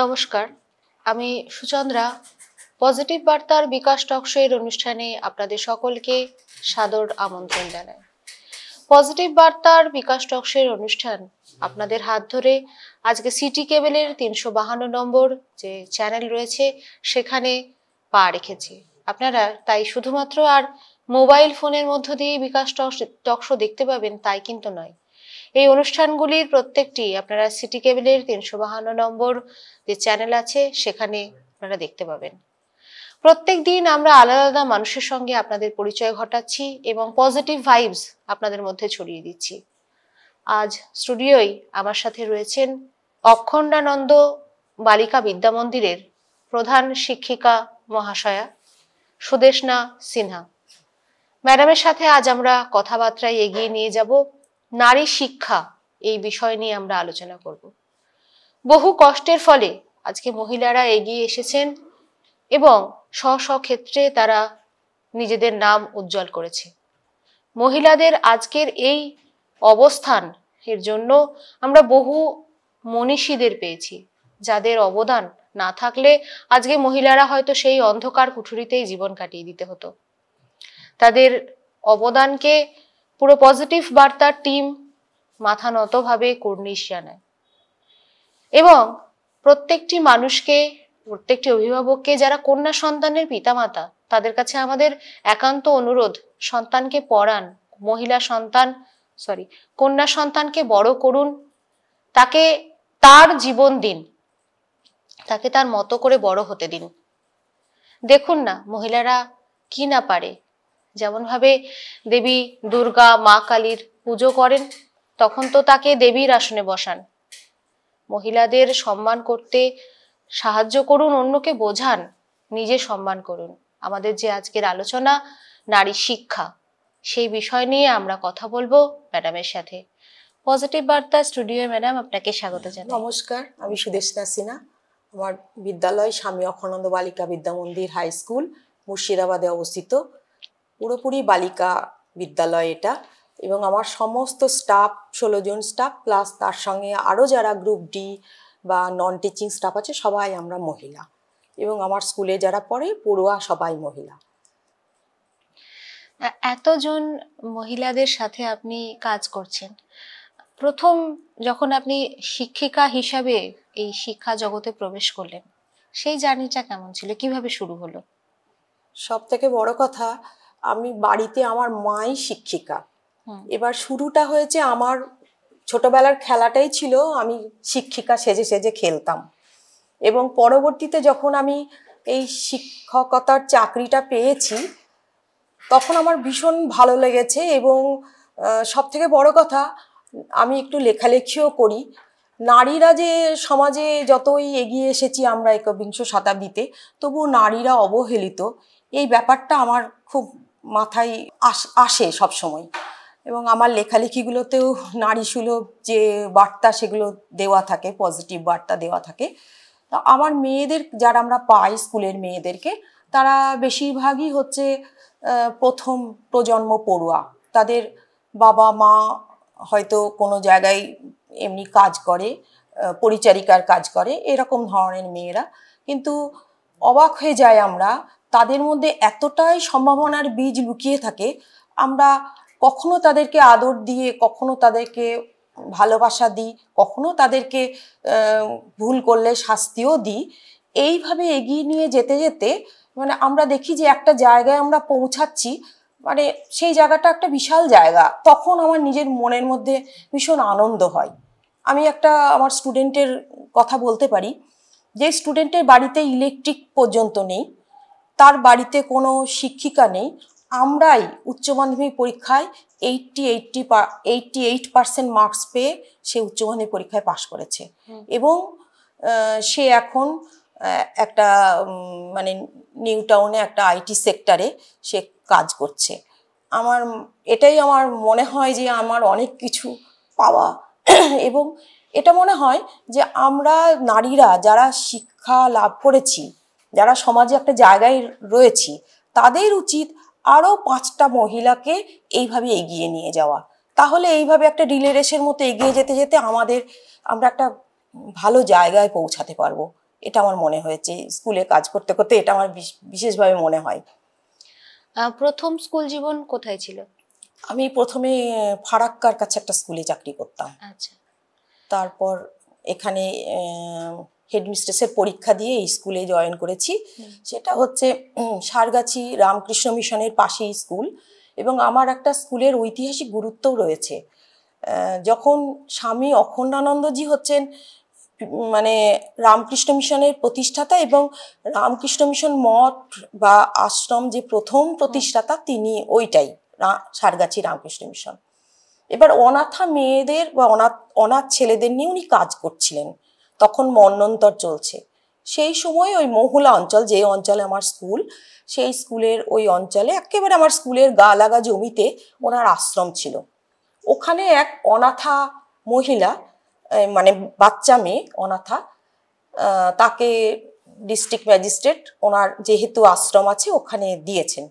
নমস্কার, আমি সুচন্দ্রা। পজিটিভ বার্তার বিকাশ টক শো এর অনুষ্ঠানে আপনাদের সকলকে সাদর আমন্ত্রণ জানাই। পজিটিভ বার্তার বিকাশ টক শো এর অনুষ্ঠান আপনাদের হাত ধরে আজকে সিটি কেবলের ৩৫২ নম্বর যে চ্যানেল রয়েছে সেখানে পা রেখেছি। আপনারা তাই শুধুমাত্র আর মোবাইল ফোনের মধ্য দিয়ে বিকাশ টক শো দেখতে পাবেন তাই কিন্তু নয়। এই অনুষ্ঠানগুলির প্রত্যেকটি আপনারা সিটি কেবলের ৩৫২ নম্বর যে চ্যানেল আছে সেখানে আপনারা দেখতে পাবেন। প্রত্যেক দিন আমরা আলাদা আলাদা মানুষের সঙ্গে আপনাদের পরিচয় ঘটাচ্ছি এবং পজিটিভ ভাইবস আপনাদের মধ্যে ছড়িয়ে দিচ্ছি। আজ স্টুডিওয় আমার সাথে রয়েছেন অখণ্ডানন্দ বালিকা বিদ্যা মন্দিরের প্রধান শিক্ষিকা মহাশয়া সুদেশনা সিনহা ম্যাডামের সাথে আজ আমরা কথাবার্তায় এগিয়ে নিয়ে যাব নারী শিক্ষা এই বিষয় নিয়ে আমরা আলোচনা করব। বহু কষ্টের ফলে আজকে মহিলারা এগিয়ে এসেছেন এবং স্ব স্ব ক্ষেত্রে তারা নিজেদের নাম উজ্জ্বল করেছে। মহিলাদের আজকের এই অবস্থান এর জন্য আমরা বহু মনীষীদের পেয়েছি, যাদের অবদান না থাকলে আজকে মহিলারা হয়তো সেই অন্ধকার কুঠুরিতেই জীবন কাটিয়ে দিতে হতো। তাদের অবদানকে পুরো পজিটিভ বার্তার টিম মাথা নতভাবে কুর্নিশ জানায় এবং প্রত্যেকটি মানুষকে, প্রত্যেকটি অভিভাবককে, যারা কন্যা সন্তানের পিতামাতা, তাদের কাছে আমাদের একান্ত অনুরোধ, সন্তানকে পড়ান, কন্যা সন্তানকে বড় করুন, তাকে তার জীবন দিন, তাকে তার মতো করে বড় হতে দিন। দেখুন না মহিলারা কি না পারে। যেমন ভাবে দেবী দুর্গা, মা কালীর পুজো করেন, তখন তো তাকে দেবীর আসনে বসান। মহিলাদের সম্মান করতে সাহায্য করুন, অন্যকে বোঝান, নিজে সম্মান করুন। আমাদের যে আজকের আলোচনা নারী শিক্ষা, সেই বিষয় নিয়ে আমরা কথা বলবো ম্যাডামের সাথে। পজিটিভ বার্তা স্টুডিও ম্যাডাম, আপনাকে স্বাগত জানাই। নমস্কার, আমি সুদেশনা সিনহা। আমার বিদ্যালয় স্বামী অখণ্ডানন্দ বালিকা বিদ্যা মন্দির হাই স্কুল, মুর্শিদাবাদে অবস্থিত। পুরোপুরি বালিকা বিদ্যালয় এটা, এবং আমার সমস্ত স্টাফ 16 জন স্টাফ, প্লাস তার সঙ্গে আরও যারা গ্রুপ ডি বা নন টিচিং স্টাফ আছে, সবাই আমরা মহিলা, এবং আমার স্কুলে যারা পড়ে পড়ুয়া সবাই মহিলা। এতজন মহিলাদের সাথে আপনি কাজ করছেন, প্রথম যখন আপনি শিক্ষিকা হিসাবে এই শিক্ষা জগতে প্রবেশ করলেন, সেই জার্নিটা কেমন ছিল, কিভাবে শুরু হলো? সব থেকে বড় কথা, আমি বাড়িতে আমার মাই শিক্ষিকা। এবার শুরুটা হয়েছে, আমার ছোটবেলার খেলাটাই ছিল আমি শিক্ষিকা সেজে সেজে খেলতাম, এবং পরবর্তীতে যখন আমি এই শিক্ষকতার চাকরিটা পেয়েছি তখন আমার ভীষণ ভালো লেগেছে। এবং সব থেকে বড় কথা, আমি একটু লেখালেখিও করি। নারীরা যে সমাজে যতই এগিয়ে এসেছি আমরা 21 শতাব্দীতে, তবুও নারীরা অবহেলিত, এই ব্যাপারটা আমার খুব মাথায় আসে সব সময়। এবং আমার লেখালেখিগুলোতেও নারীসুলভ যে বার্তা সেগুলো দেওয়া থাকে, পজিটিভ বার্তা দেওয়া থাকে। তা আমার মেয়েদের যারা আমরা পাই, স্কুলের মেয়েদেরকে, তারা বেশিরভাগই হচ্ছে প্রথম প্রজন্ম পড়ুয়া। তাদের বাবা মা হয়তো কোনো জায়গায় এমনি কাজ করে, পরিচারিকার কাজ করে, এরকম ধরনের মেয়েরা। কিন্তু অবাক হয়ে যায় আমরা, তাদের মধ্যে এতটাই সম্ভাবনার বীজ লুকিয়ে থাকে, আমরা কখনো তাদেরকে আদর দিয়ে, কখনো তাদেরকে ভালোবাসা দিই, কখনো তাদেরকে ভুল করলে শাস্তিও দিই। এইভাবে এগিয়ে নিয়ে যেতে যেতে মানে আমরা দেখি যে একটা জায়গায় আমরা পৌঁছাচ্ছি, মানে সেই জায়গাটা একটা বিশাল জায়গা। তখন আমার নিজের মনের মধ্যে ভীষণ আনন্দ হয়। আমি একটা আমার স্টুডেন্টের কথা বলতে পারি, যে স্টুডেন্টের বাড়িতে ইলেকট্রিক পর্যন্ত নেই, তার বাড়িতে কোনো শিক্ষিকা নেই, আমরাই উচ্চ মাধ্যমিক পরীক্ষায় 88% মার্কস পেয়ে সে উচ্চ মাধ্যমিক পরীক্ষায় পাশ করেছে। এবং সে এখন একটা মানে নিউ টাউনে একটা আইটি সেক্টরে সে কাজ করছে। এটাই আমার মনে হয় যে আমার অনেক কিছু পাওয়া। এবং এটা মনে হয় যে আমরা নারীরা যারা শিক্ষা লাভ করেছি, যারা সমাজে একটা জায়গায় রয়েছি, তাদের উচিত আরও 5টা মহিলাকে এইভাবে এগিয়ে নিয়ে যাওয়া। তাহলে এইভাবে একটা রিলে রেসের মতো এগিয়ে যেতে যেতে আমরা একটা ভালো জায়গায় পৌঁছাতে পারবো। এটা আমার মনে হয়েছে স্কুলে কাজ করতে করতে, এটা আমার বিশেষভাবে মনে হয়। প্রথম স্কুল জীবন কোথায় ছিল? আমি প্রথমে ফারাক্কার কাছে একটা স্কুলে চাকরি করতাম। আচ্ছা। তারপর এখানে হেডমিস্ট্রেসের পরীক্ষা দিয়ে এই স্কুলে জয়েন করেছি। সেটা হচ্ছে সারগাছি রামকৃষ্ণ মিশনের পাশেই স্কুল, এবং আমার একটা স্কুলের ঐতিহাসিক গুরুত্বও রয়েছে। যখন স্বামী অখণ্ডানন্দজি হচ্ছেন মানে রামকৃষ্ণ মিশনের প্রতিষ্ঠাতা, এবং রামকৃষ্ণ মিশন মঠ বা আশ্রম যে প্রথম প্রতিষ্ঠাতা তিনি ওইটাই সারগাছি রামকৃষ্ণ মিশন। এবার অনাথা মেয়েদের বা অনাথ ছেলেদের নিয়ে উনি কাজ করছিলেন, তখন মন্বন্তর চলছে। সেই সময় ওই মহুলা অঞ্চল, যে অঞ্চলে আমার স্কুল, সেই স্কুলের ওই অঞ্চলে একেবারে আমার স্কুলের গা লাগা জমিতে ওনার আশ্রম ছিল। ওখানে এক অনাথা মহিলা, মানে বাচ্চা মেয়ে অনাথা, তাকে ডিস্ট্রিক্ট ম্যাজিস্ট্রেট ওনার যেহেতু আশ্রম আছে ওখানে দিয়েছেন।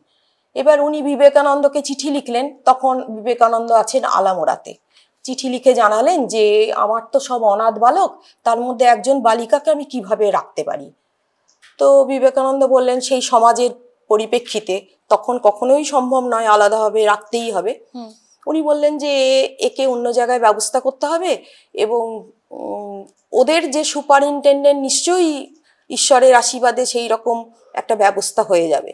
এবার উনি বিবেকানন্দকে চিঠি লিখলেন, তখন বিবেকানন্দ আছেন আলামোড়াতে। চিঠি লিখে জানালেন যে আমার তো সব অনাথ বালক, তার মধ্যে একজন বালিকাকে আমি কিভাবে রাখতে পারি। তো বিবেকানন্দ বললেন সেই সমাজের পরিপ্রেক্ষিতে তখন কখনোই সম্ভব নয়, আলাদাভাবে রাখতেই হবে। উনি বললেন যে একে অন্য জায়গায় ব্যবস্থা করতে হবে, এবং ওদের যে সুপারিনটেন্ডেন্ট নিশ্চয়ই ঈশ্বরের আশীর্বাদে সেই রকম একটা ব্যবস্থা হয়ে যাবে।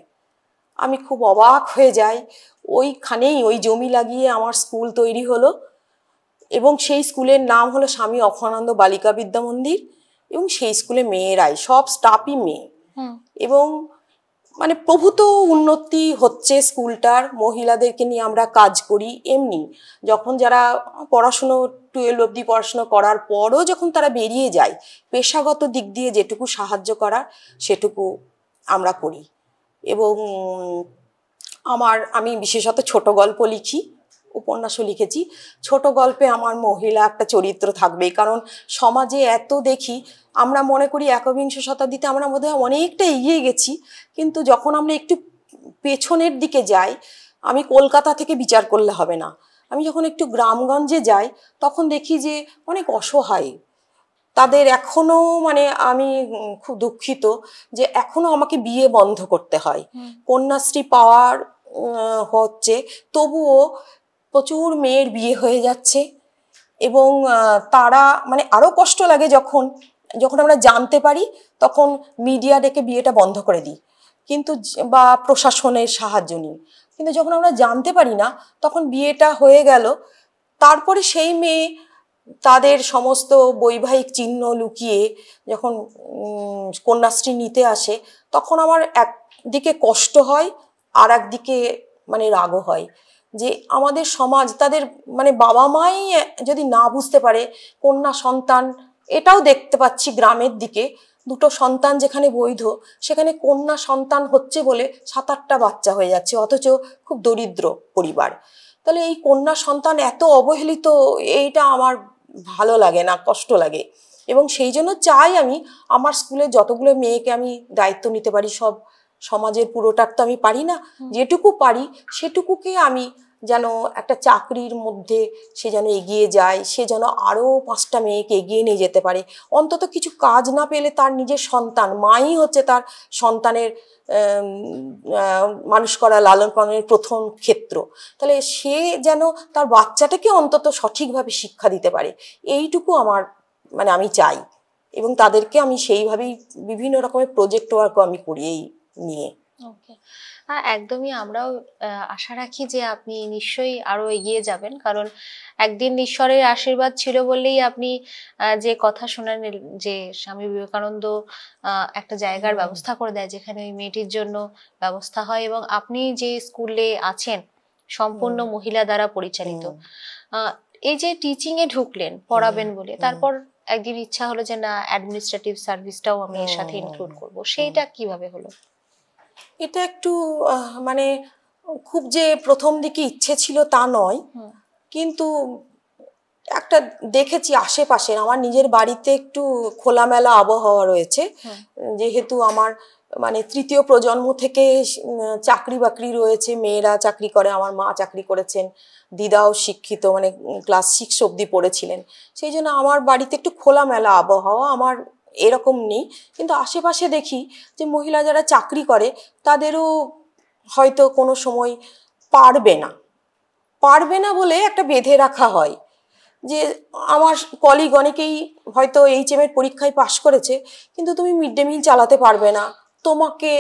আমি খুব অবাক হয়ে যাই। ওইখানেই ওই জমি লাগিয়ে আমার স্কুল তৈরি হলো, এবং সেই স্কুলের নাম হলো স্বামী অখণ্ডানন্দ বালিকা বিদ্যা মন্দির, এবং সেই স্কুলে মেয়েরাই সব স্টাফই মেয়ে, এবং মানে প্রভূত উন্নতি হচ্ছে স্কুলটার। মহিলাদেরকে নিয়ে আমরা কাজ করি। এমনি যখন যারা পড়াশুনো 12 অবধি পড়াশুনো করার পরও যখন তারা বেরিয়ে যায়, পেশাগত দিক দিয়ে যেটুকু সাহায্য করার সেটুকু আমরা করি। এবং আমি বিশেষত ছোট গল্প লিখি, উপন্যাসও লিখেছি। ছোট গল্পে আমার মহিলা একটা চরিত্র থাকবেই, কারণ সমাজে এত দেখি, আমরা মনে করি একবিংশ শতাব্দীতে আমরা বোধহয় অনেকটা এগিয়ে গেছি, কিন্তু যখন আমরা একটু পেছনের দিকে যাই, আমি কলকাতা থেকে বিচার করলে হবে না, আমি যখন একটু গ্রামগঞ্জে যাই তখন দেখি যে অনেক অসহায় তাদের এখনো, মানে আমি খুব দুঃখিত যে এখনো আমাকে বিয়ে বন্ধ করতে হয়। কন্যাশ্রী পাওয়ার হচ্ছে, তবুও প্রচুর মেয়ের বিয়ে হয়ে যাচ্ছে, এবং তারা মানে আরো কষ্ট লাগে যখন আমরা জানতে পারি, তখন মিডিয়া ডেকে বিয়েটা বন্ধ করে দিই, কিন্তু বা প্রশাসনের সাহায্য নিই। কিন্তু যখন আমরা জানতে পারি না, তখন বিয়েটা হয়ে গেল, তারপরে সেই মেয়ে তাদের সমস্ত বৈবাহিক চিহ্ন লুকিয়ে যখন কন্যাশ্রী নিতে আসে, তখন আমার একদিকে কষ্ট হয়, আর একদিকে মানে রাগও হয় যে আমাদের সমাজ, তাদের মানে বাবা মাই যদি না বুঝতে পারে কন্যা সন্তান, এটাও দেখতে পাচ্ছি গ্রামের দিকে দুটো সন্তান যেখানে বৈধ, সেখানে কন্যা সন্তান হচ্ছে বলে 7-8টা বাচ্চা হয়ে যাচ্ছে, অথচ খুব দরিদ্র পরিবার। তাহলে এই কন্যা সন্তান এত অবহেলিত, এইটা আমার ভালো লাগে না, কষ্ট লাগে। এবং সেই জন্য চাই আমি আমার স্কুলে যতগুলো মেয়েকে আমি দায়িত্ব নিতে পারি, সব সমাজের পুরোটার তো আমি পারি না, যেটুকু পারি সেটুকুকে আমি যেন একটা চাকরির মধ্যে সে যেন এগিয়ে যায়, সে যেন আরও 5টা মেয়েকে এগিয়ে নিয়ে যেতে পারে। অন্তত কিছু কাজ না পেলে তার নিজের সন্তান, মাই হচ্ছে তার সন্তানের মানুষ করা, লালন পালনের প্রথম ক্ষেত্র, তাহলে সে যেন তার বাচ্চাটাকে অন্তত সঠিকভাবে শিক্ষা দিতে পারে, এইটুকু আমার মানে আমি চাই। এবং তাদেরকে আমি সেইভাবেই বিভিন্ন রকমের প্রজেক্ট ওয়ার্কও আমি করি এই নিয়ে। ওকে, হ্যাঁ একদমই, আমরাও আশা রাখি যে আপনি নিশ্চয়ই আরো এগিয়ে যাবেন, কারণ একদিন ঈশ্বরের আশীর্বাদ ছিল বললেই আপনি যে কথা শোনান যে স্বামী বিবেকানন্দ একটা জায়গার ব্যবস্থা করে দেয় যেখানে ওই মেয়েটির জন্য ব্যবস্থা হয়, এবং আপনি যে স্কুলে আছেন সম্পূর্ণ মহিলা দ্বারা পরিচালিত। এই যে টিচিং এ ঢুকলেন পড়াবেন বলে, তারপর একদিন ইচ্ছা হলো যে না অ্যাডমিনিস্ট্রেটিভ সার্ভিসটাও আমি এর সাথে ইনক্লুড করব, সেইটা কিভাবে হলো? এটা একটু মানে খুব যে প্রথম দিকে ইচ্ছে ছিল তা নয়, কিন্তু একটা দেখেছি আশেপাশের, আমার নিজের বাড়িতে একটু খোলামেলা আবহাওয়া রয়েছে, যেহেতু আমার মানে তৃতীয় প্রজন্ম থেকে চাকরি বাকরি রয়েছে, মেয়েরা চাকরি করে, আমার মা চাকরি করেছেন, দিদাও শিক্ষিত, মানে ক্লাস 6 অবধি পড়েছিলেন, সেই জন্য আমার বাড়িতে একটু খোলামেলা আবহাওয়া। আমার এরকম নেই, কিন্তু আশেপাশে দেখি যে মহিলা যারা চাকরি করে তাদেরও হয়তো কোনো সময় পারবে না বলে একটা বেঁধে রাখা হয় যে আমার কলিগ অনেকেই হয়তো HM এর পরীক্ষায় পাশ করেছে, কিন্তু তুমি মিড ডে মিল চালাতে পারবে না, তোমাকে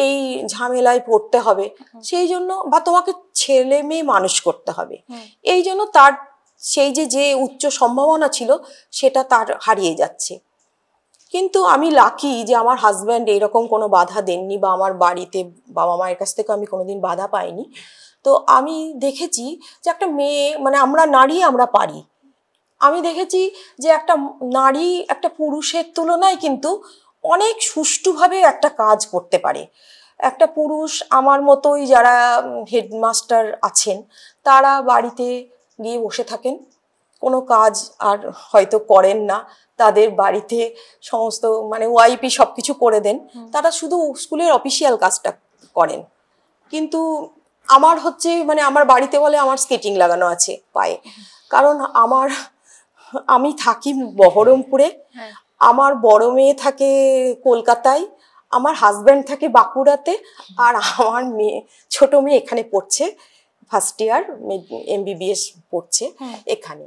এই ঝামেলায় পড়তে হবে, সেই জন্য, বা তোমাকে ছেলে মেয়ে মানুষ করতে হবে, এই জন্য তার সেই যে উচ্চ সম্ভাবনা ছিল সেটা তার হারিয়ে যাচ্ছে। কিন্তু আমি লাকি যে আমার হাজব্যান্ড এইরকম কোনো বাধা দেননি, বা আমার বাড়িতে বাবা মায়ের কাছ থেকে আমি কোনোদিন বাধা পাইনি। তো আমি দেখেছি যে একটা মেয়ে, মানে আমরা নারী, আমরা পারি। আমি দেখেছি যে একটা নারী একটা পুরুষের তুলনায় কিন্তু অনেক সুষ্ঠুভাবে একটা কাজ করতে পারে। একটা পুরুষ আমার মতোই যারা হেডমাস্টার আছেন তারা বাড়িতে গিয়ে বসে থাকেন, কোনো কাজ আর হয়তো করেন না, তাদের বাড়িতে সমস্ত মানে ওয়াইপি সব কিছু করে দেন, তারা শুধু স্কুলের অফিসিয়াল কাজটা করেন। কিন্তু আমার হচ্ছে মানে আমার বাড়িতে বলে আমার স্কেটিং লাগানো আছে পায়ে, কারণ আমি থাকি বহরমপুরে, আমার বড় মেয়ে থাকে কলকাতায়, আমার হাজব্যান্ড থাকে বাঁকুড়াতে, আর আমার ছোট মেয়ে এখানে পড়ছে, ফার্স্ট ইয়ার MBBS পড়ছে এখানে।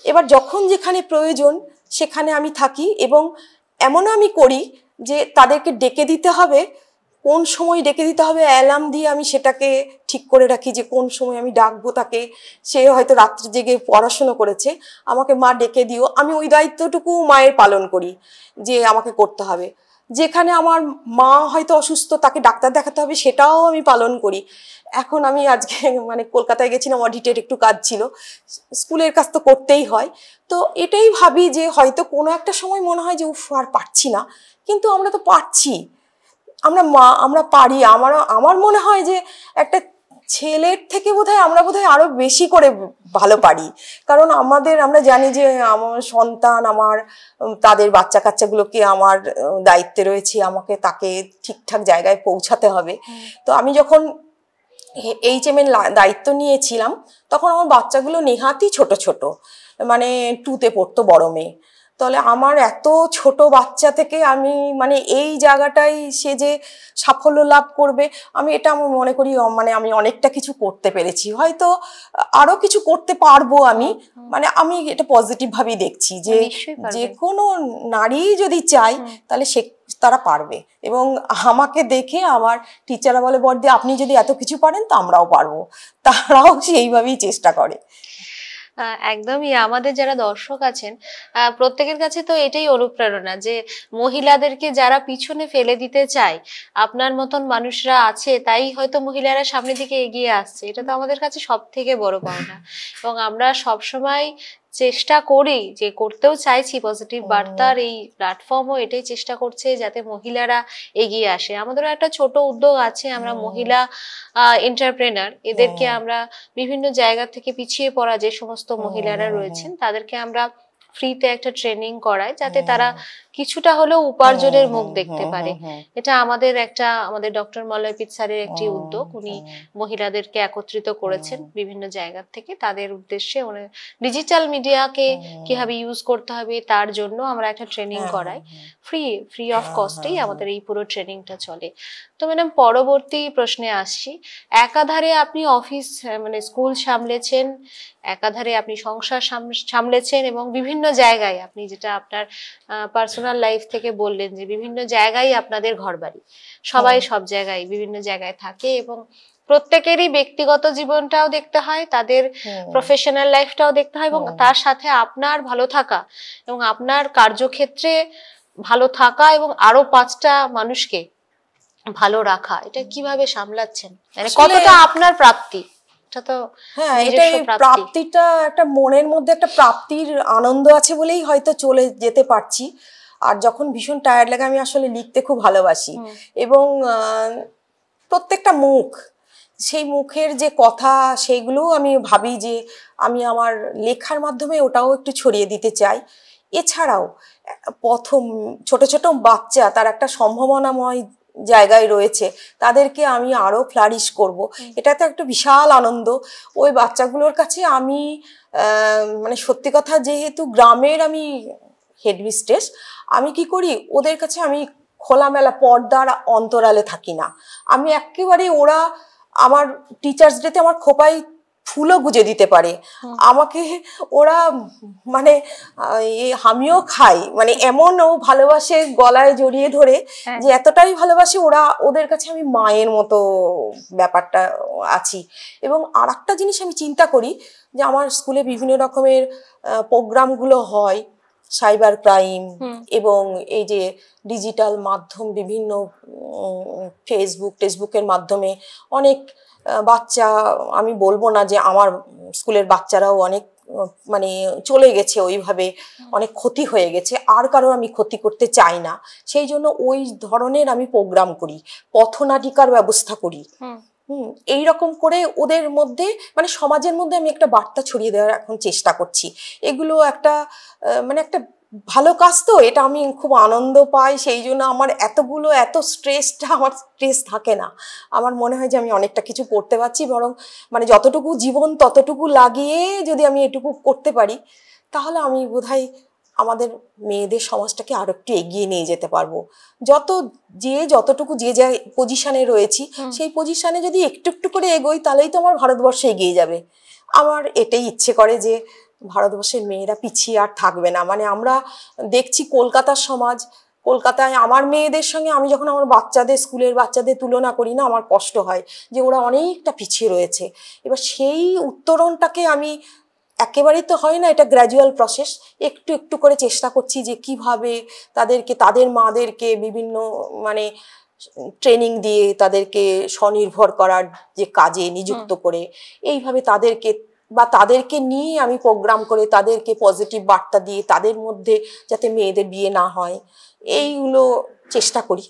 এবার যখন যেখানে প্রয়োজন সেখানে আমি থাকি, এবং এমনও আমি করি যে তাদেরকে ডেকে দিতে হবে, কোন সময় ডেকে দিতে হবে অ্যালার্ম দিয়ে আমি সেটাকে ঠিক করে রাখি যে কোন সময় আমি ডাকবো তাকে। সে হয়তো রাত্রে জেগে পড়াশুনো করেছে, আমাকে মা ডেকে দিও, আমি ওই দায়িত্বটুকু মায়ের পালন করি যে আমাকে করতে হবে। যেখানে আমার মা হয়তো অসুস্থ, তাকে ডাক্তার দেখাতে হবে, সেটাও আমি পালন করি। এখন আমি আজকে মানে কলকাতায় গেছিলাম, অডিটের একটু কাজ ছিল, স্কুলের কাজ তো করতেই হয়। তো এটাই ভাবি যে হয়তো কোনো একটা সময় মনে হয় যে উফ আর পারছি না, কিন্তু আমরা তো পারছি, আমরা পারি। আমার মনে হয় যে একটা ছেলের থেকে বোধহয় আমরা আরো বেশি করে ভালো পারি, কারণ আমরা জানি যে আমার সন্তান, তাদের বাচ্চা কাচ্চাগুলোকে আমার দায়িত্বে রয়েছে, আমাকে তাকে ঠিকঠাক জায়গায় পৌঁছাতে হবে। তো আমি যখন HM এর দায়িত্ব নিয়েছিলাম তখন আমার বাচ্চাগুলো নেহাতি ছোট ছোট, মানে 2তে পড়তো বড় মেয়ে। তাহলে আমার এত ছোট বাচ্চা থেকে আমি মানে এই জায়গাটায় সে যে সাফল্য লাভ করবে, আমি মনে করি মানে আমি অনেকটা কিছু করতে পেরেছি, হয়তো আরো কিছু করতে পারবো আমি, মানে আমি এটা পজিটিভ ভাবেই দেখছি যে যে কোনো নারী যদি চায় তাহলে তারা পারবে। এবং আমাকে দেখে আমার টিচাররা বলে, বড়দি আপনি যদি এত কিছু পারেন তো আমরাও পারবো, তারাও সেইভাবেই চেষ্টা করে। একদমই, আমাদের যারা দর্শক আছেন প্রত্যেকের কাছে তো এটাই অনুপ্রেরণা যে মহিলাদেরকে যারা পিছনে ফেলে দিতে চায়, আপনার মতন মানুষরা আছে তাই হয়তো মহিলারা সামনের দিকে এগিয়ে আসছে, এটা তো আমাদের কাছে সব থেকে বড় পাওনা। এবং আমরা সবসময় চেষ্টা করি, যে করতেও চাইছি, পজিটিভ বার্তার এই প্ল্যাটফর্মও এটাই চেষ্টা করছে যাতে মহিলারা এগিয়ে আসে। আমাদেরও একটা ছোট উদ্যোগ আছে, আমরা মহিলা এন্টারপ্রেনার, এদেরকে আমরা বিভিন্ন জায়গা থেকে পিছিয়ে পড়া যে সমস্ত মহিলারা রয়েছেন তাদেরকে আমরা ফ্রিতে একটা ট্রেনিং করাই, যাতে তারা কিছুটা হলেও উপার্জনের মুখ দেখতে পারে। এটা আমাদের ডক্টর মলয়পিত স্যারের একটি উদ্যোগ, উনি মহিলাদেরকে একত্রিত করেছেন বিভিন্ন জায়গা থেকে, তাদের উদ্দেশ্যে উনি ডিজিটাল মিডিয়াকে কিভাবে ইউজ করতে হবে তার জন্য আমরা একটা ট্রেনিং করাই, ফ্রি অফ কস্টেই আমাদের এই পুরো ট্রেনিংটা চলে। তো ম্যাডাম, পরবর্তী প্রশ্নে আসছি। একাধারে আপনি অফিস মানে স্কুল সামলেছেন, একাধারে আপনি সংসার সামলেছেন, এবং বিভিন্ন জায়গায় আপনি যেটা আপনার পার্সোনাল লাইফ থেকে বললেন যে বিভিন্ন জায়গায় আপনাদের ঘরবাড়ি, সবাই সব জায়গায় বিভিন্ন জায়গায় থাকে, এবং প্রত্যেকেরই ব্যক্তিগত জীবনটাও দেখতে হয়, তাদের প্রফেশনাল লাইফটাও দেখতে হয়, এবং তার সাথে আপনার ভালো থাকা এবং আপনার কার্যক্ষেত্রে ভালো থাকা এবং আরো 5টা মানুষকে ভালো রাখা, এটা কিভাবে সামলাচ্ছেন, মানে কতটা আপনার প্রাপ্তি? হ্যাঁ, এটাই প্রাপ্তিটা, একটা মনের মধ্যে একটা প্রাপ্তির আনন্দ আছে বলেই হয়তো চলে যেতে পারছি। আর যখন ভীষণ টায়ার্ড লাগে আমি আসলে লিখতে খুব ভালোবাসি, এবং প্রত্যেকটা সেই মুখের যে কথা সেইগুলো আমি ভাবি যে আমি আমার লেখার মাধ্যমে ওটাও একটু ছড়িয়ে দিতে চাই। এছাড়াও প্রথম ছোট ছোট বাচ্চা, তার একটা সম্ভাবনাময় জায়গায় রয়েছে, তাদেরকে আমি আরো ফ্লারিশ করব, এটা তো একটা বিশাল আনন্দ। ওই বাচ্চাগুলোর কাছে আমি মানে সত্যি কথা, যেহেতু গ্রামের আমি হেডমিস্ট্রেস, আমি কি করি ওদের কাছে আমি খোলামেলা পর্দার অন্তরালে থাকি না। আমি একেবারে ওরা আমার টিচার্স ডেতে আমার খোপায় ফুলও গুজে দিতে পারে, আমাকে ওরা মানে আমিও খাই, মানে এমন ও ভালোবাসে, গলায় জড়িয়ে ধরে যে এতটাই ভালোবাসে ওরা, ওদের কাছে আমি মায়ের মতো ব্যাপারটা আছি। এবং আর একটা জিনিস আমি চিন্তা করি যে আমার স্কুলে বিভিন্ন রকমের প্রোগ্রামগুলো হয়, সাইবার ক্রাইম এবং এই যে ডিজিটাল মাধ্যম, বিভিন্ন ফেসবুকের মাধ্যমে অনেক বাচ্চা, আমি বলবো না যে আমার স্কুলের বাচ্চারাও অনেক মানে চলে গেছে, ওইভাবে অনেক ক্ষতি হয়ে গেছে, আর কারো আমি ক্ষতি করতে চাই না, সেই জন্য ওই ধরনের আমি প্রোগ্রাম করি, পথনাটিকার ব্যবস্থা করি। এইরকম করে ওদের মধ্যে মানে সমাজের মধ্যে আমি একটা বার্তা ছড়িয়ে দেওয়ার এখন চেষ্টা করছি। এগুলো একটা মানে একটা ভালো কাজ, তো এটা আমি খুব আনন্দ পাই, সেই জন্য আমার এত স্ট্রেস থাকে না। আমার মনে হয় যে আমি অনেকটা কিছু করতে পারছি, বরং মানে যতটুকু জীবন ততটুকু লাগিয়ে যদি আমি এটুকু করতে পারি, তাহলে আমি বোধহয় আমাদের মেয়েদের সমাজটাকে আরো একটু এগিয়ে নিয়ে যেতে পারবো। যতটুকু যে পজিশনে রয়েছি, সেই পজিশনে যদি একটু একটু করে এগোই, তাহলেই তো আমার ভারতবর্ষ এগিয়ে যাবে। আমার এটাই ইচ্ছে করে যে ভারতবর্ষের মেয়েরা পিছিয়ে আর থাকবে না। মানে আমরা দেখছি কলকাতার সমাজ, কলকাতায় আমার মেয়েদের সঙ্গে আমি যখন আমার স্কুলের বাচ্চাদের তুলনা করি না, আমার কষ্ট হয় যে ওরা অনেকটা পিছিয়ে রয়েছে। এবার সেই উত্তরণটাকে আমি একেবারেই তো হয় না, এটা গ্র্যাজুয়াল প্রসেস, একটু একটু করে চেষ্টা করছি যে কিভাবে তাদের মাদেরকে বিভিন্ন মানে ট্রেনিং দিয়ে তাদেরকে স্বনির্ভর করার যে কাজে নিযুক্ত করে, এইভাবে তাদেরকে নিয়ে আমি প্রোগ্রাম করে তাদেরকে পজিটিভ বার্তা দিয়ে তাদের মধ্যে যাতে মেয়েদের বিয়ে না হয়, এইগুলো চেষ্টা করি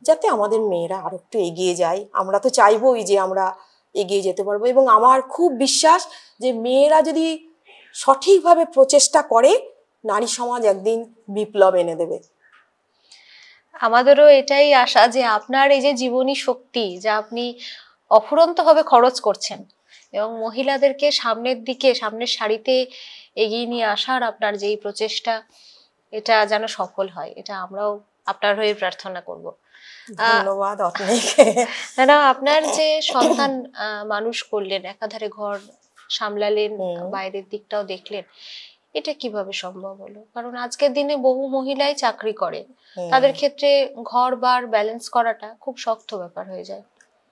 যাতে আমাদের মেয়েরা আরো একটু এগিয়ে যায়। আমরা তো চাইবোই যে আমরা এগিয়ে যেতে পারবো, এবং আমার খুব বিশ্বাস যে মেয়েরা যদি সঠিকভাবে প্রচেষ্টা করে, নারী সমাজ একদিন বিপ্লব এনে দেবে। আমাদেরও এটাই আশা যে আপনার এই যে জীবনী শক্তি যা আপনি অফুরন্তভাবে খরচ করছেন এবং মহিলাদেরকে সামনের সারিতে এগিয়ে নিয়ে আসার আপনার যেই প্রচেষ্টা, এটা যেন সফল হয়, এটা আমরাও আপনার হয়ে প্রার্থনা করব। ধন্যবাদ অনেক। না, আপনার যে সন্তান মানুষ করলেন, একাধারে ঘর সামলালেন, বাইরের দিকটাও দেখলেন, এটা কিভাবে সম্ভব হলো? কারণ আজকের দিনে বহু মহিলাই চাকরি করে, তাদের ক্ষেত্রে ঘর বার ব্যালেন্স করাটা খুব শক্ত ব্যাপার হয়ে যায়।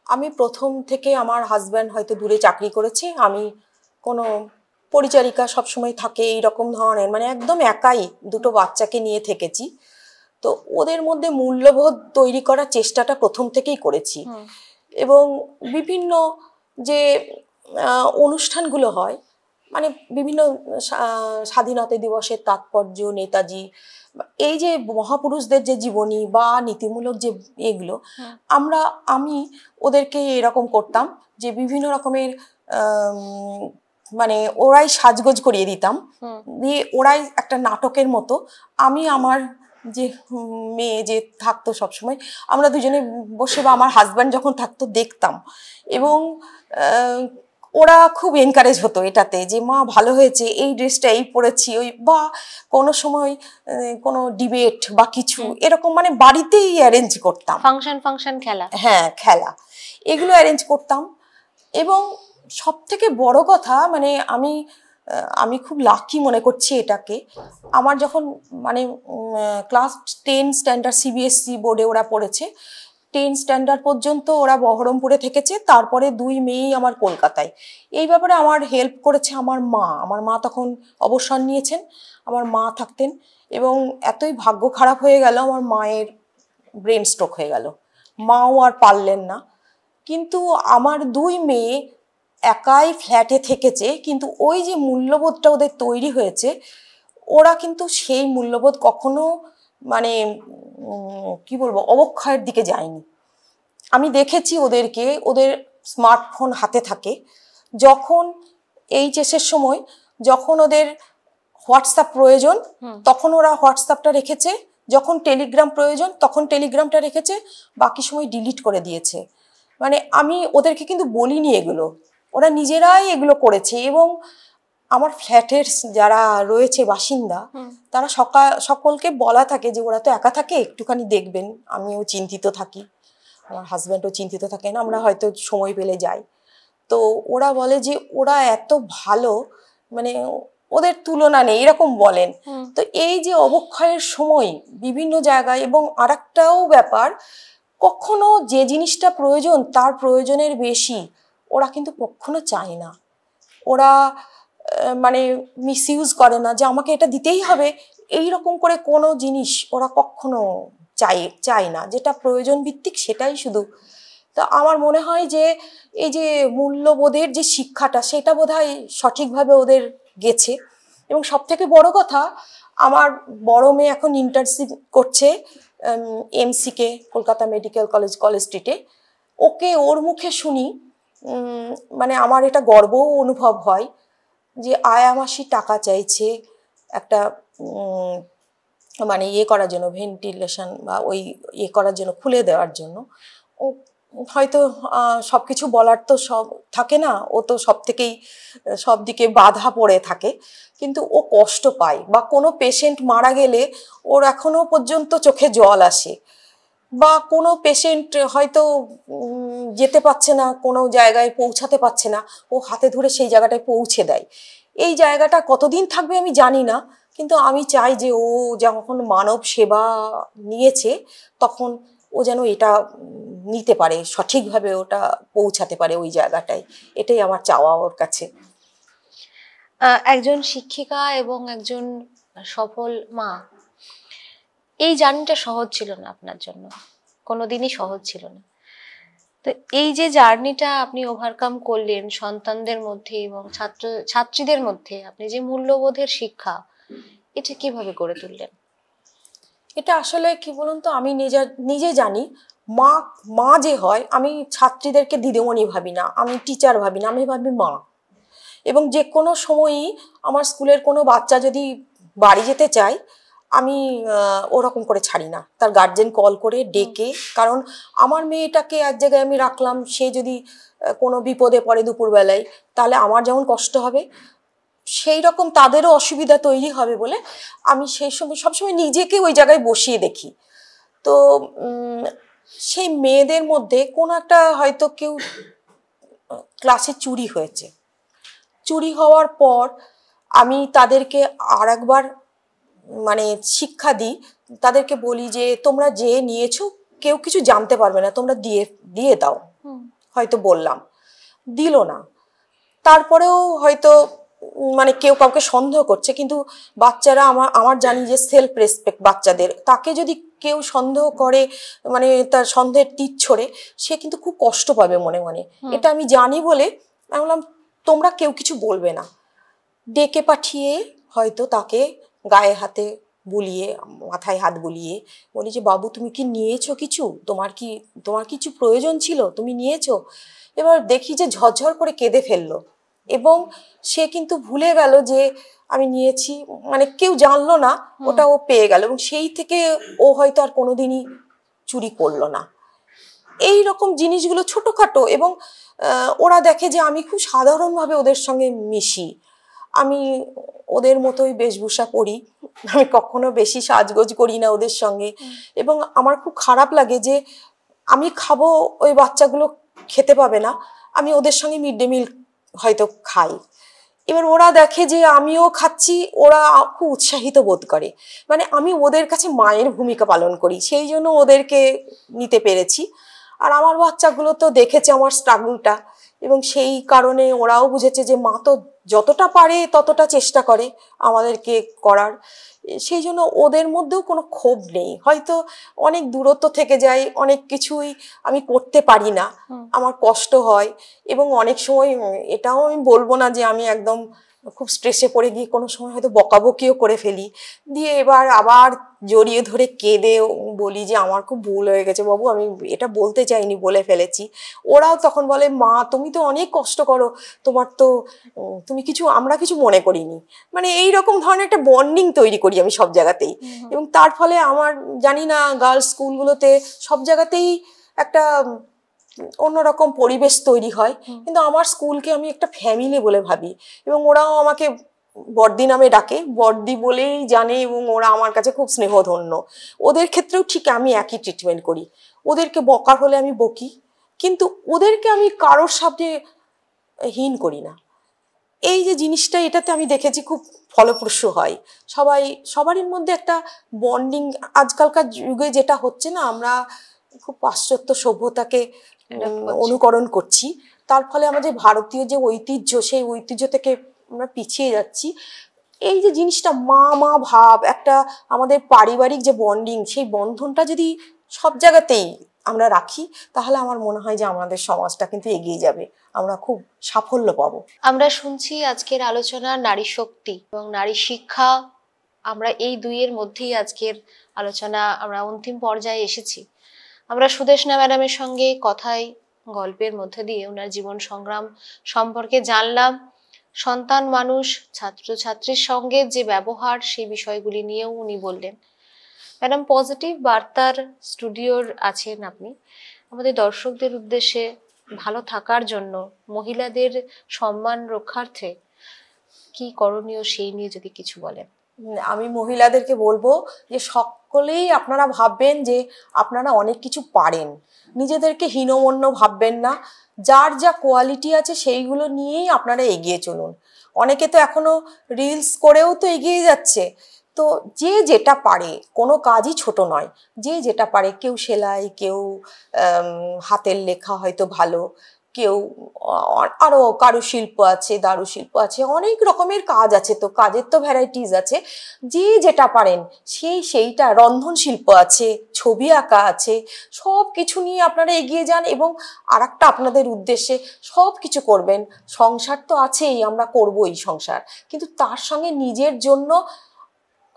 আমি প্রথম থেকে, আমার হাজব্যান্ড হয়তো দূরে চাকরি করেছে, আমি কোনো পরিচারিকা সবসময় থাকে এইরকম ধরনের, মানে একদম একাই দুটো বাচ্চাকে নিয়ে থেকেছি। তো ওদের মধ্যে মূল্যবোধ তৈরি করার চেষ্টাটা প্রথম থেকেই করেছি। এবং বিভিন্ন যে অনুষ্ঠানগুলো হয়, মানে বিভিন্ন স্বাধীনতা দিবসের তাৎপর্য, নেতাজি, এই যে মহাপুরুষদের যে জীবনী বা নীতিমূলক যে এগুলো, আমি ওদেরকে এরকম করতাম যে বিভিন্ন রকমের মানে ওরাই সাজগোজ করিয়ে দিতাম, দিয়ে ওরাই একটা নাটকের মতো, আমি আমার যে মেয়ে যে থাকতো সবসময়, আমরা দুজনে বসে বা আমার হাজব্যান্ড যখন থাকতো দেখতাম, এবং ওরা খুব এনকারেজ হতো এটাতে যে মা ভালো হয়েছে, এই ড্রেসটা এই পরেছি, ওই বা কোনো সময় কোনো ডিবেট বা কিছু এরকম মানে বাড়িতেই অ্যারেঞ্জ করতাম, ফাংশন খেলা, হ্যাঁ খেলা, এগুলো অ্যারেঞ্জ করতাম। এবং সব থেকে বড় কথা, মানে আমি খুব লাকি মনে করছি এটাকে, আমার যখন মানে ক্লাস 10 স্ট্যান্ডার্ড সিবিএসসি বোর্ডে ওরা পড়েছে, 10 স্ট্যান্ডার্ড পর্যন্ত ওরা বহরমপুরে থেকেছে, তারপরে 2 মেয়েই আমার কলকাতায়। এই ব্যাপারে আমার হেল্প করেছে আমার মা তখন অবসর নিয়েছেন, আমার মা থাকতেন। এবং এতই ভাগ্য খারাপ হয়ে গেল, আমার মায়ের ব্রেন স্ট্রোক হয়ে গেল, মাও আর পারলেন না। কিন্তু আমার 2 মেয়ে একাই ফ্ল্যাটে থেকেছে, কিন্তু ওই যে মূল্যবোধটা ওদের তৈরি হয়েছে, ওরা কিন্তু সেই মূল্যবোধ কখনো মানে কি বলবো অবক্ষয়ের দিকে যায়নি। আমি দেখেছি ওদেরকে, ওদের স্মার্টফোন হাতে থাকে, যখন এইচএসের সময় যখন ওদের হোয়াটসঅ্যাপ প্রয়োজন তখন ওরা হোয়াটসঅ্যাপটা রেখেছে, যখন টেলিগ্রাম প্রয়োজন তখন টেলিগ্রামটা রেখেছে, বাকি সময় ডিলিট করে দিয়েছে। মানে আমি ওদেরকে কিন্তু বলিনি এগুলো, ওরা নিজেরাই এগুলো করেছে। এবং আমার ফ্ল্যাটের যারা রয়েছে বাসিন্দা তারা সকলকে বলা থাকে যে ওরা তো একা থাকে, একটুখানি দেখবেন। আমিও চিন্তিত থাকি, আমার হাজব্যান্ডও চিন্তিত থাকেন, আমরা হয়তো সময় পেলে যাই। তো ওরা বলে যে ওরা এত ভালো, মানে ওদের তুলনা নেই, এরকম বলেন। তো এই যে অবক্ষয়ের সময় বিভিন্ন জায়গায়, এবং আরেকটাও ব্যাপার, কখনো যে জিনিসটা প্রয়োজন তার প্রয়োজনের বেশি ওরা কিন্তু কখনো চায় না। ওরা মানে মিসইউজ করে না যে আমাকে এটা দিতেই হবে, এই রকম করে কোনো জিনিস ওরা কখনো চায় না। যেটা প্রয়োজন ভিত্তিক সেটাই শুধু। তো আমার মনে হয় যে এই যে মূল্যবোধের যে শিক্ষাটা, সেটা বোধহয় সঠিকভাবে ওদের গেছে। এবং সব থেকে বড় কথা, আমার বড় মেয়ে এখন ইন্টার্নশিপ করছে এমসিকে, কলকাতা মেডিকেল কলেজ স্ট্রিটে। ওর মুখে শুনি, মানে আমার এটা গর্বও অনুভব হয় যে আয়া মাসি টাকা চাইছে একটা মানে করার জন্য, ভেন্টিলেশন বা ওই করার জন্য, খুলে দেওয়ার জন্য। ও হয়তো সব কিছু বলার তো সব থাকে না, ও তো সব দিকে বাধা পড়ে থাকে, কিন্তু ও কষ্ট পায়। বা কোনো পেশেন্ট মারা গেলে ওর এখনো পর্যন্ত চোখে জল আসে, বা কোনো পেশেন্ট হয়তো যেতে পারছে না, কোনো জায়গায় পৌঁছাতে পারছে না, ও হাতে ধরে সেই জায়গাটায় পৌঁছে দেয়। এই জায়গাটা কতদিন থাকবে আমি জানি না, কিন্তু আমি চাই যে ও যখন মানব সেবা নিয়েছে তখন ও যেন এটা নিতে পারে, সঠিকভাবে ওটা পৌঁছাতে পারে ওই জায়গাটায়। এটাই আমার চাওয়া ওর কাছে। একজন শিক্ষিকা এবং একজন সফল মা, এই জার্নিটা সহজ ছিল না আপনার জন্য, কোনোদিনই সহজ ছিল না। তো এই যে জার্নিটা আপনি ওভারকাম করলেন সন্তানদের মধ্যে এবং ছাত্রীদের মধ্যে, আপনি যে মূল্যবোধের শিক্ষা, এটা কিভাবে গড়ে তুললেন? এটা আসলে কি বলুন তো, আমি নিজে জানি, মা যে হয়, আমি ছাত্রীদেরকে দিদিমণি ভাবি না, আমি টিচার ভাবি না, আমি ভাবি মা। এবং যে কোনো সময়ই আমার স্কুলের কোনো বাচ্চা যদি বাড়ি যেতে চায়, আমি ওরকম করে ছাড়ি না, তার গার্জেন কল করে ডেকে। কারণ আমার মেয়েটাকে এক জায়গায় আমি রাখলাম, সে যদি কোনো বিপদে পড়ে দুপুরবেলায়, তাহলে আমার যেমন কষ্ট হবে, সেই রকম তাদেরও অসুবিধা তৈরি হবে বলে আমি সেই সময় সবসময় নিজেকে ওই জায়গায় বসিয়ে দেখি। তো সেই মেয়েদের মধ্যে কোনো একটা হয়তো কেউ ক্লাসে চুরি হয়েছে, চুরি হওয়ার পর আমি তাদেরকে আর একবার মানে শিক্ষা দিই, তাদেরকে বলি যে তোমরা যে নিয়েছো কেউ কিছু জানতে পারবে না, তোমরা দিয়ে দাও। হয়তো বললাম, দিল না, তারপরেও হয়তো মানে কেউ কাউকে সন্দেহ করছে, কিন্তু বাচ্চারা আমার জানি যে সেলফ রেসপেক্ট বাচ্চাদের, তাকে যদি কেউ সন্দেহ করে, মানে তার সন্দেহের তীর ছড়ে, সে কিন্তু খুব কষ্ট পাবে মনে মনে। এটা আমি জানি বলে আমি বললাম তোমরা কেউ কিছু বলবে না। ডেকে পাঠিয়ে হয়তো তাকে গায়ে হাতে বুলিয়ে, মাথায় হাত বুলিয়ে বলি যে বাবু তুমি কি নিয়েছো কিছু, তোমার কিছু প্রয়োজন ছিল, তুমি নিয়েছো? এবার দেখি যে ঝরঝর করে কেঁদে ফেললো, এবং সে কিন্তু ভুলে গেল যে আমি নিয়েছি, মানে কেউ জানলো না, ওটা ও পেয়ে গেল, এবং সেই থেকে ও হয়তো আর কোনোদিনই চুরি করলো না। এই রকম জিনিসগুলো ছোটখাটো, এবং ওরা দেখে যে আমি খুব সাধারণভাবে ওদের সঙ্গে মিশি, আমি ওদের মতোই বেশভূষা পরি, আমি কখনো বেশি সাজগোজ করি না ওদের সঙ্গে। এবং আমার খুব খারাপ লাগে যে আমি খাবো, ওই বাচ্চাগুলো খেতে পাবে না, আমি ওদের সঙ্গে মিড ডে মিল হয়তো খাই, এবার ওরা দেখে যে আমিও খাচ্ছি, ওরা খুব উৎসাহিত বোধ করে, মানে আমি ওদের কাছে মায়ের ভূমিকা পালন করি, সেই জন্য ওদেরকে নিতে পেরেছি। আর আমার বাচ্চাগুলো তো দেখেছে আমার স্ট্রাগলটা, এবং সেই কারণে ওরাও বুঝেছে যে মা তো যতটা পারে ততটা চেষ্টা করে আমাদেরকে করার, সেই জন্য ওদের মধ্যেও কোনো ক্ষোভ নেই। হয়তো অনেক দূরত্ব থেকে যায়, অনেক কিছুই আমি করতে পারি না, আমার কষ্ট হয়, এবং অনেক সময় এটাও আমি বলবো না যে আমি একদম খুব স্ট্রেসে পড়ে গিয়ে কোনো সময় হয়তো বকাবকিও করে ফেলি, দিয়ে এবার আবার জড়িয়ে ধরে কেঁদে বলি যে আমার খুব ভুল হয়ে গেছে বাবু, আমি এটা বলতে চাইনি, বলে ফেলেছি। ওরাও তখন বলে মা তুমি তো অনেক কষ্ট করো, আমরা কিছু মনে করিনি, মানে এই রকম ধরনের একটা বন্ডিং তৈরি করি আমি সব জায়গাতেই। এবং তার ফলে আমার জানি না গার্লস স্কুলগুলোতে সব জায়গাতেই একটা অন্যরকম পরিবেশ তৈরি হয়, কিন্তু আমার স্কুলকে আমি একটা ফ্যামিলি বলে ভাবি, এবং ওরাও আমাকে বড়দি নামে ডাকে, বড়দি বলেই জানে, এবং ওরা আমার কাছে খুব স্নেহধন্য। ওদের ক্ষেত্রেও ঠিক আমি একই ট্রিটমেন্ট করি, ওদেরকে বকার হলে আমি বকি, কিন্তু ওদেরকে আমি কারোর সামনে হীন করি না। এই যে জিনিসটা, এটাতে আমি দেখেছি খুব ফলপ্রসূ হয়। সবারই মধ্যে একটা বন্ডিং। আজকালকার যুগে যেটা হচ্ছে না, আমরা খুব পাশ্চাত্য সভ্যতাকে অনুকরণ করছি, তার ফলে আমাদের ভারতীয় যে ঐতিহ্য, সেই ঐতিহ্য থেকে আমরা পিছিয়ে যাচ্ছি। এই যে জিনিসটা মা মা ভাব, একটা আমাদের পারিবারিক যে বন্ডিং, সেই বন্ধনটা যদি সব জায়গাতেই আমরা রাখি, তাহলে আমার মনে হয় যে আমাদের সমাজটা কিন্তু এগিয়ে যাবে, আমরা খুব সাফল্য পাবো। আমরা শুনছি আজকের আলোচনা নারী শক্তি এবং নারী শিক্ষা, আমরা এই দুইয়ের মধ্যেই আজকের আলোচনা আমরা অন্তিম পর্যায়ে এসেছি। আমরা সুদেষ্ণা ম্যাডামের সঙ্গে কথায় গল্পের মধ্যে দিয়ে ওনার জীবন সংগ্রাম সম্পর্কে জানলাম। সন্তান মানুষ, ছাত্রছাত্রীর সঙ্গে যে ব্যবহার, সেই বিষয়গুলি নিয়েও উনি বললেন। ম্যাডাম, পজিটিভ বার্তার স্টুডিওর আছেন আপনি, আমাদের দর্শকদের উদ্দেশ্যে ভালো থাকার জন্য, মহিলাদের সম্মান রক্ষার্থে কি করণীয় সেই নিয়ে যদি কিছু বলেন। আমি মহিলাদেরকে বলবো যে সকলেই আপনারা ভাববেন যে আপনারা অনেক কিছু পারেন, নিজেদেরকে হীনমন্য ভাববেন না, যার যা কোয়ালিটি আছে সেইগুলো নিয়েই আপনারা এগিয়ে চলুন। অনেকে তো এখনো রিলস করেও তো এগিয়ে যাচ্ছে। তো যে যেটা পারে, কোনো কাজই ছোট নয়, যে যেটা পারে, কেউ সেলাই, কেউ হাতের লেখা হয়তো ভালো, কেউ আরো কারুশিল্প আছে, দারুশিল্প আছে, অনেক রকমের কাজ আছে, তো কাজের তো ভ্যারাইটিস আছে। যে যেটা পারেন সেইটা, রন্ধন শিল্প আছে, ছবি আঁকা আছে, সব কিছু নিয়ে আপনারা এগিয়ে যান। এবং আর একটা আপনাদের উদ্দেশ্যে, সব কিছু করবেন, সংসার তো আছেই, আমরা করবোই সংসার, কিন্তু তার সঙ্গে নিজের জন্য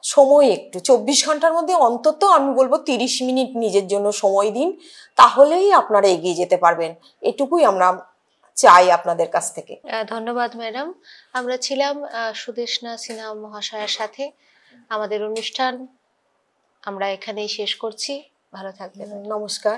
সময় একটু 24 ঘন্টার মধ্যে অন্তত আমি বলবো 30 মিনিট নিজের জন্য সময় দিন, তাহলেই আপনারা এগিয়ে যেতে পারবেন। এটুকুই আমরা চাই আপনাদের কাছ থেকে। ধন্যবাদ ম্যাডাম। আমরা ছিলাম সুদেষ্ণা সিনহা মহাশয়ের সাথে। আমাদের অনুষ্ঠান আমরা এখানেই শেষ করছি। ভালো থাকবেন। নমস্কার।